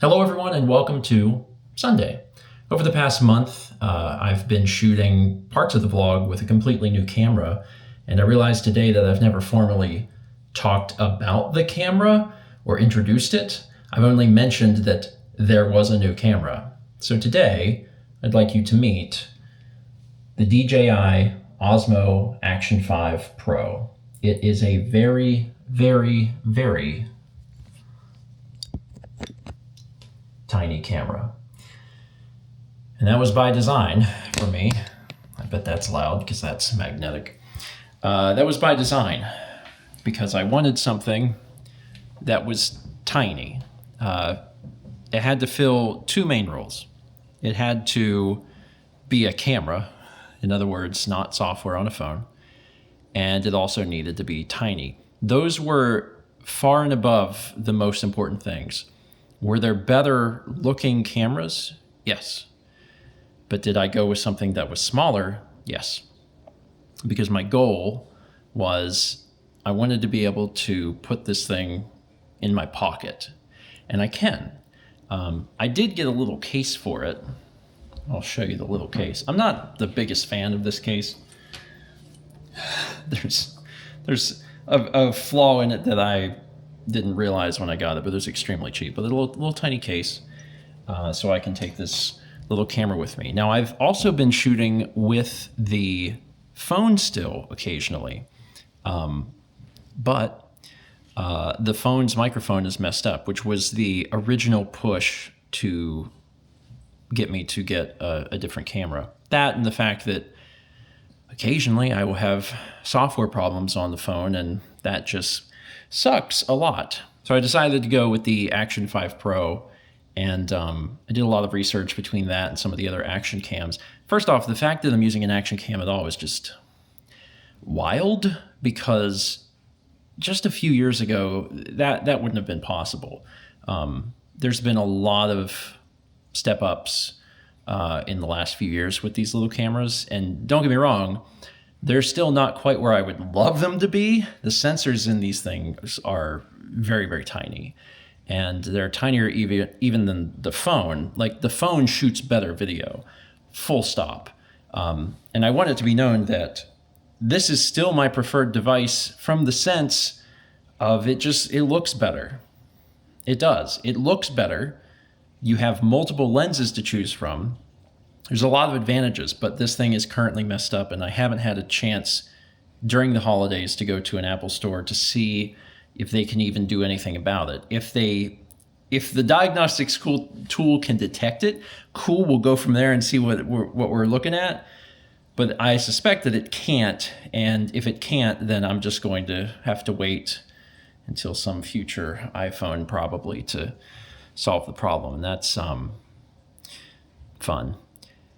Hello, everyone, and welcome to Sunday. Over the past month, I've been shooting parts of the vlog with a completely new camera, and I realized today that I've never formally talked about the camera or introduced it. I've only mentioned that there was a new camera. So today, I'd like you to meet the DJI Osmo Action 5 Pro. It is a very, very, very tiny camera. And that was by design for me. I bet that's loud because that's magnetic. That was by design because I wanted something that was tiny. It had to fill two main roles. It had to be a camera, in other words, not software on a phone, and it also needed to be tiny. Those were far and above the most important things. Were there better looking cameras? Yes. But did I go with something that was smaller? Yes. Because my goal was I wanted to be able to put this thing in my pocket. And I can. I did get a little case for it. I'll show you the little case. I'm not the biggest fan of this case. There's a flaw in it that I didn't realize when I got it, but it was extremely cheap. But a little tiny case, so I can take this little camera with me. Now, I've also been shooting with the phone still occasionally, but the phone's microphone is messed up, which was the original push to get me to get a different camera. That and the fact that occasionally I will have software problems on the phone, and that just sucks a lot. So I decided to go with the Action 5 Pro, and I did a lot of research between that and some of the other action cams. First off, the fact that I'm using an action cam at all is just wild, because just a few years ago, that wouldn't have been possible. There's been a lot of step-ups in the last few years with these little cameras, and don't get me wrong, they're still not quite where I would love them to be. The sensors in these things are very, very tiny, and they're tinier even than the phone. Like, the phone shoots better video, full stop. And I want it to be known that this is still my preferred device from the sense of it looks better. It does. It looks better. You have multiple lenses to choose from. There's a lot of advantages, but this thing is currently messed up, and I haven't had a chance during the holidays to go to an Apple store to see if they can even do anything about it. If the diagnostics tool can detect it, cool, we'll go from there and see what we're looking at. But I suspect that it can't, and if it can't, then I'm just going to have to wait until some future iPhone probably to solve the problem, and that's fun.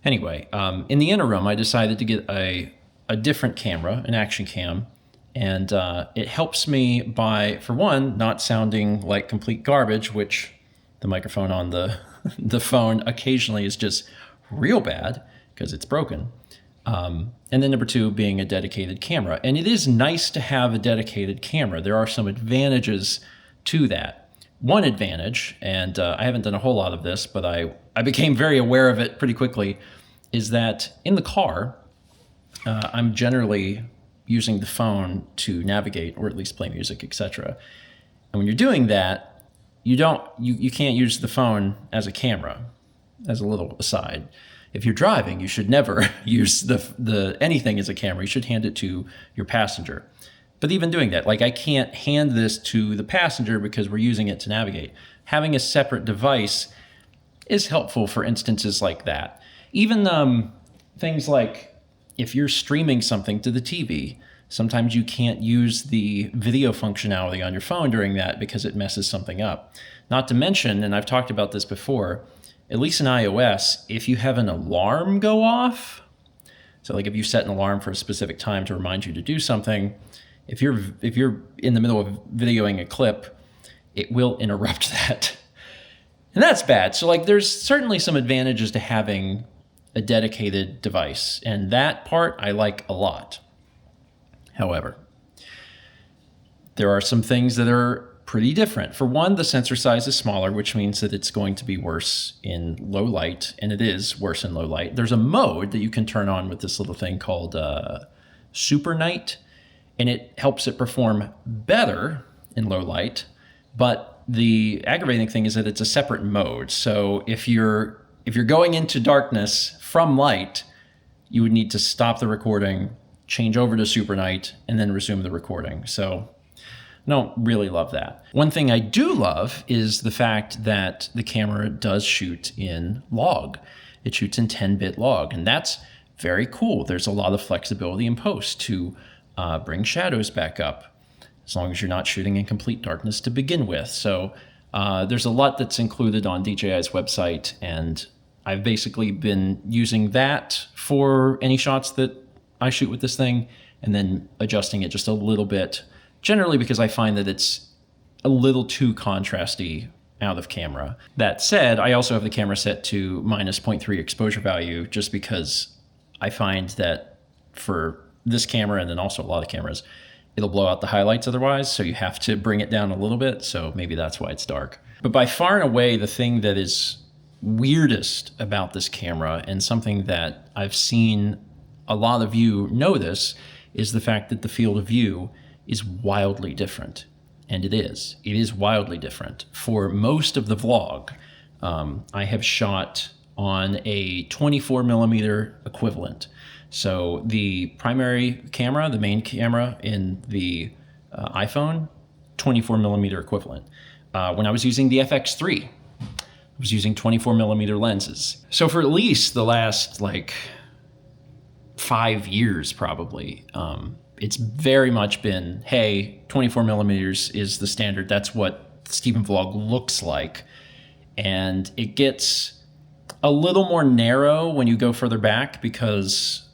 Anyway, in the interim, I decided to get a different camera, an action cam, and it helps me by, for one, not sounding like complete garbage, which the microphone on the phone occasionally is just real bad because it's broken. And then number two, being a dedicated camera. And it is nice to have a dedicated camera. There are some advantages to that. One advantage, and I haven't done a whole lot of this, but I became very aware of it pretty quickly, is that in the car, I'm generally using the phone to navigate or at least play music, etc. And when you're doing that, you can't use the phone as a camera. As a little aside, if you're driving, you should never use anything as a camera. You should hand it to your passenger. But even doing that, like, I can't hand this to the passenger because we're using it to navigate. Having a separate device is helpful for instances like that. Even things like if you're streaming something to the TV, sometimes you can't use the video functionality on your phone during that because it messes something up. Not to mention, and I've talked about this before, at least in iOS, if you have an alarm go off, so like if you set an alarm for a specific time to remind you to do something, if you're in the middle of videoing a clip, it will interrupt that. And that's bad. So, like, there's certainly some advantages to having a dedicated device, and that part I like a lot. However, there are some things that are pretty different. For one, the sensor size is smaller, which means that it's going to be worse in low light, and it is worse in low light. There's a mode that you can turn on with this little thing called Super Night, and it helps it perform better in low light. But the aggravating thing is that it's a separate mode. So if you're going into darkness from light, you would need to stop the recording, change over to Super Night, and then resume the recording. So I don't really love that. One thing I do love is the fact that the camera does shoot in log. It shoots in 10-bit log, and that's very cool. There's a lot of flexibility in post to bring shadows back up, as long as you're not shooting in complete darkness to begin with. So there's a lot that's included on DJI's website, and I've basically been using that for any shots that I shoot with this thing, and then adjusting it just a little bit, generally because I find that it's a little too contrasty out of camera. That said, I also have the camera set to minus 0.3 exposure value, just because I find that for this camera, and then also a lot of cameras, it'll blow out the highlights otherwise, so you have to bring it down a little bit, so maybe that's why it's dark. But by far and away, the thing that is weirdest about this camera, and something that I've seen a lot of you notice, is the fact that the field of view is wildly different. And it is. It is wildly different. For most of the vlog, I have shot on a 24 millimeter equivalent. So the primary camera, the main camera in the iPhone, 24 millimeter equivalent. When I was using the FX3, I was using 24 millimeter lenses. So for at least the last 5 years probably, it's very much been, hey, 24 millimeters is the standard. That's what Stephen Vlog looks like. And it gets a little more narrow when you go further back, because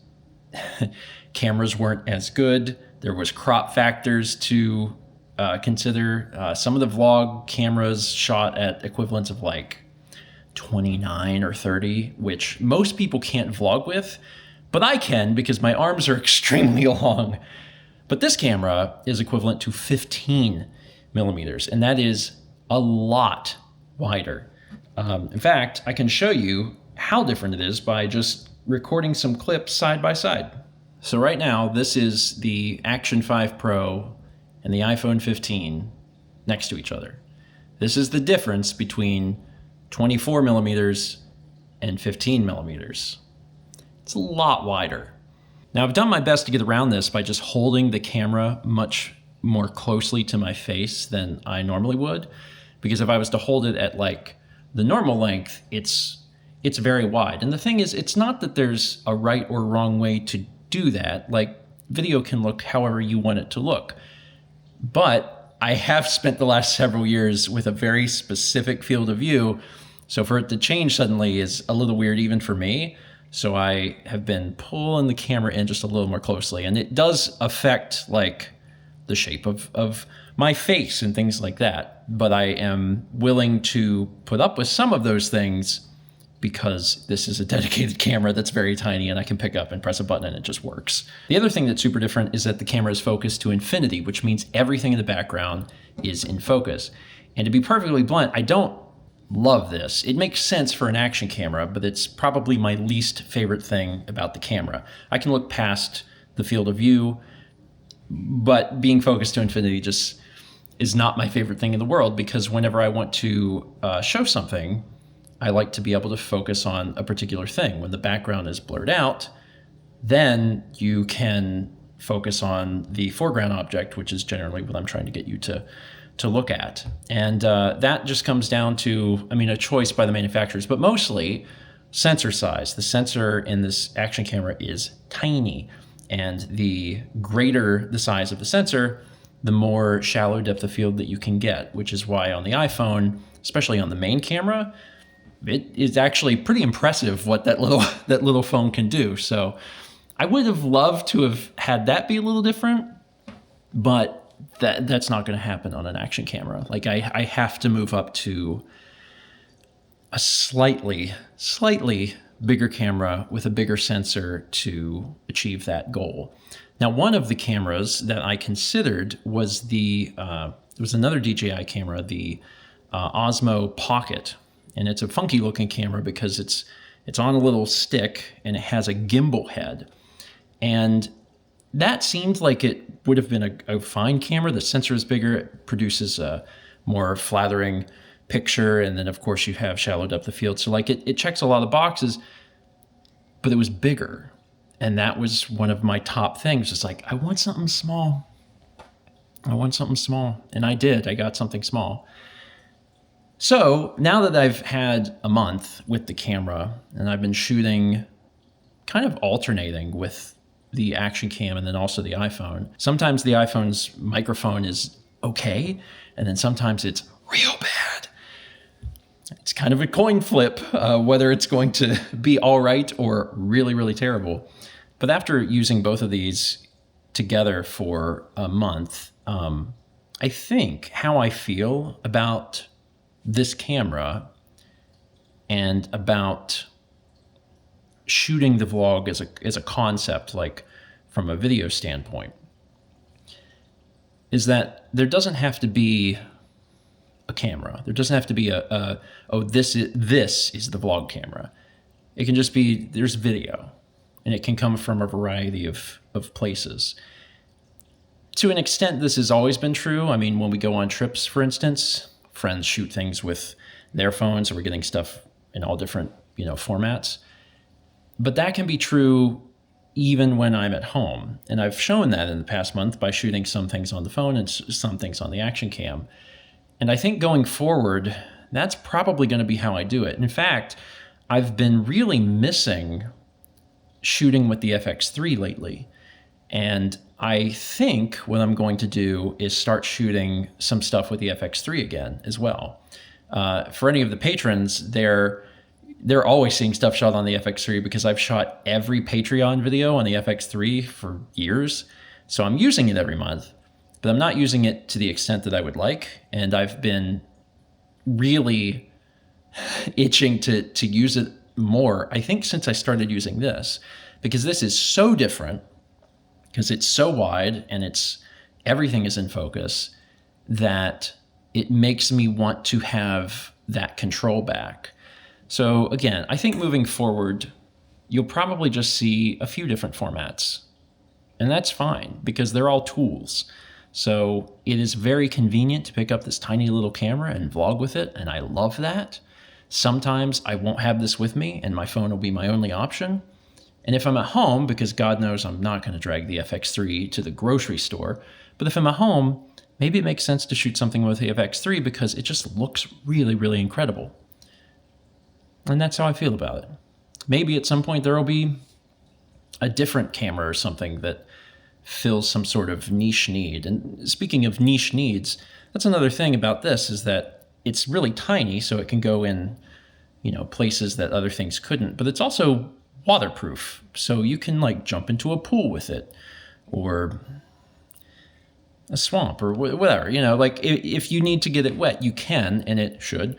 cameras weren't as good. There was crop factors to consider. Some of the vlog cameras shot at equivalents of 29 or 30, which most people can't vlog with, but I can because my arms are extremely long. But this camera is equivalent to 15 millimeters, and that is a lot wider. In fact, I can show you how different it is by just recording some clips side by side. So right now, this is the Action 5 Pro and the iPhone 15 next to each other. This is the difference between 24 millimeters and 15 millimeters. It's a lot wider. Now, I've done my best to get around this by just holding the camera much more closely to my face than I normally would, because if I was to hold it at the normal length, it's very wide. And the thing is, it's not that there's a right or wrong way to do that. Video can look however you want it to look. But I have spent the last several years with a very specific field of view, so for it to change suddenly is a little weird even for me. So I have been pulling the camera in just a little more closely, and it does affect the shape of my face and things like that. But I am willing to put up with some of those things because this is a dedicated camera that's very tiny, and I can pick up and press a button and it just works. The other thing that's super different is that the camera is focused to infinity, which means everything in the background is in focus. And to be perfectly blunt, I don't love this. It makes sense for an action camera, but it's probably my least favorite thing about the camera. I can look past the field of view, but being focused to infinity just is not my favorite thing in the world, because whenever I want to show something, I like to be able to focus on a particular thing. When the background is blurred out, then you can focus on the foreground object, which is generally what I'm trying to get you to look at. And that just comes down to, a choice by the manufacturers, but mostly sensor size. The sensor in this action camera is tiny, and the greater the size of the sensor, the more shallow depth of field that you can get, which is why on the iPhone, especially on the main camera, it is actually pretty impressive what that little phone can do. So I would have loved to have had that be a little different, but that's not going to happen on an action camera. I have to move up to a slightly bigger camera with a bigger sensor to achieve that goal. Now, one of the cameras that I considered was the was another DJI camera, the Osmo Pocket, and it's a funky looking camera because it's on a little stick and it has a gimbal head. And that seemed like it would have been a fine camera. The sensor is bigger, it produces a more flattering picture, and then of course you have shallow depth of field. So like it checks a lot of boxes, but it was bigger. And that was one of my top things. It's like, I want something small. I want something small. And I did. I got something small. So now that I've had a month with the camera and I've been shooting kind of alternating with the action cam and then also the iPhone, sometimes the iPhone's microphone is okay, and then sometimes it's real bad. It's kind of a coin flip, whether it's going to be all right or really, really terrible. But after using both of these together for a month, I think how I feel about this camera and about shooting the vlog as a concept, like from a video standpoint, is that there doesn't have to be a camera. There doesn't have to be this is the vlog camera. It can just be, there's video, and it can come from a variety of places. To an extent, this has always been true. I mean, when we go on trips, for instance, friends shoot things with their phones, so we're getting stuff in all different, formats. But that can be true even when I'm at home. And I've shown that in the past month by shooting some things on the phone and some things on the action cam. And I think going forward, that's probably going to be how I do it. In fact, I've been really missing shooting with the FX3 lately. And I think what I'm going to do is start shooting some stuff with the FX3 again as well. For any of the patrons, they're always seeing stuff shot on the FX3 because I've shot every Patreon video on the FX3 for years. So I'm using it every month, but I'm not using it to the extent that I would like. And I've been really itching to use it more, I think, since I started using this, because this is so different, because it's so wide and everything is in focus, that it makes me want to have that control back. So again, I think moving forward, you'll probably just see a few different formats, and that's fine because they're all tools. So it is very convenient to pick up this tiny little camera and vlog with it, and I love that. Sometimes I won't have this with me and my phone will be my only option. And if I'm at home, because God knows I'm not going to drag the FX3 to the grocery store, but if I'm at home, maybe it makes sense to shoot something with the FX3 because it just looks really, really incredible. And that's how I feel about it. Maybe at some point there will be a different camera or something that fills some sort of niche need. And speaking of niche needs, that's another thing about this, is that it's really tiny, so it can go in, places that other things couldn't. But it's also waterproof, so you can like jump into a pool with it, or a swamp, or whatever. Like if you need to get it wet, you can, and it should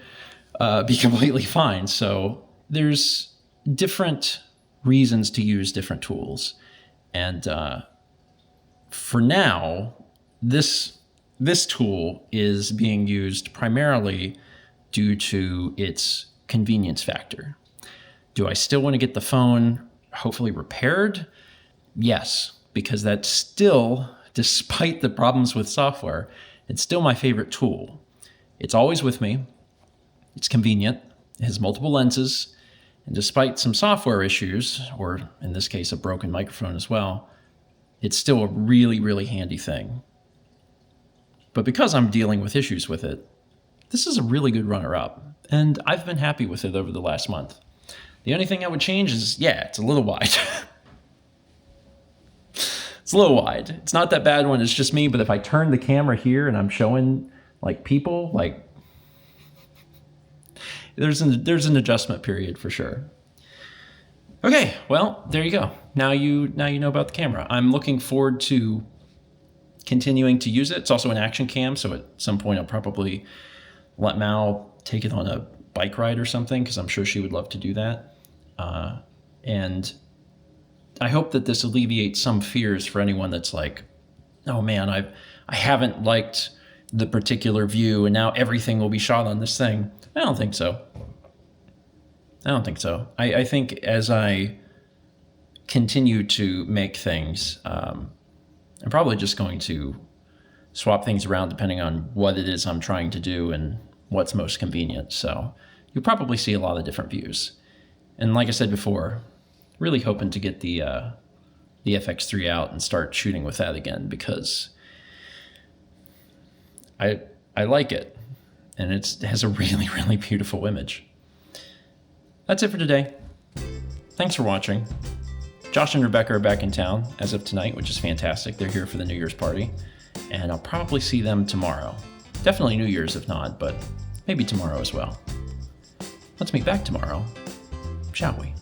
be completely fine. So there's different reasons to use different tools, and for now, this tool is being used primarily due to its convenience factor. Do I still want to get the phone hopefully repaired? Yes, because that's still, despite the problems with software, it's still my favorite tool. It's always with me. It's convenient. It has multiple lenses. And despite some software issues, or in this case, a broken microphone as well, it's still a really, really handy thing. But because I'm dealing with issues with it, this is a really good runner-up. And I've been happy with it over the last month. The only thing I would change is, it's a little wide. It's a little wide. It's not that bad when it's just me, but if I turn the camera here and I'm showing like people, like there's an adjustment period for sure. Okay, well, there you go. Now you know about the camera. I'm looking forward to continuing to use it. It's also an action cam, so at some point I'll probably let Mal take it on a bike ride or something, because I'm sure she would love to do that. And I hope that this alleviates some fears for anyone that's like, oh man, I haven't liked the particular view and now everything will be shot on this thing. I don't think so. I think as I continue to make things, I'm probably just going to swap things around depending on what it is I'm trying to do and what's most convenient. So you'll probably see a lot of different views. And like I said before, really hoping to get the FX3 out and start shooting with that again, because I like it, and it has a really, really beautiful image. That's it for today. Thanks for watching. Josh and Rebecca are back in town as of tonight, which is fantastic. They're here for the New Year's party, and I'll probably see them tomorrow. Definitely New Year's if not, but maybe tomorrow as well. Let's meet back tomorrow, shall we?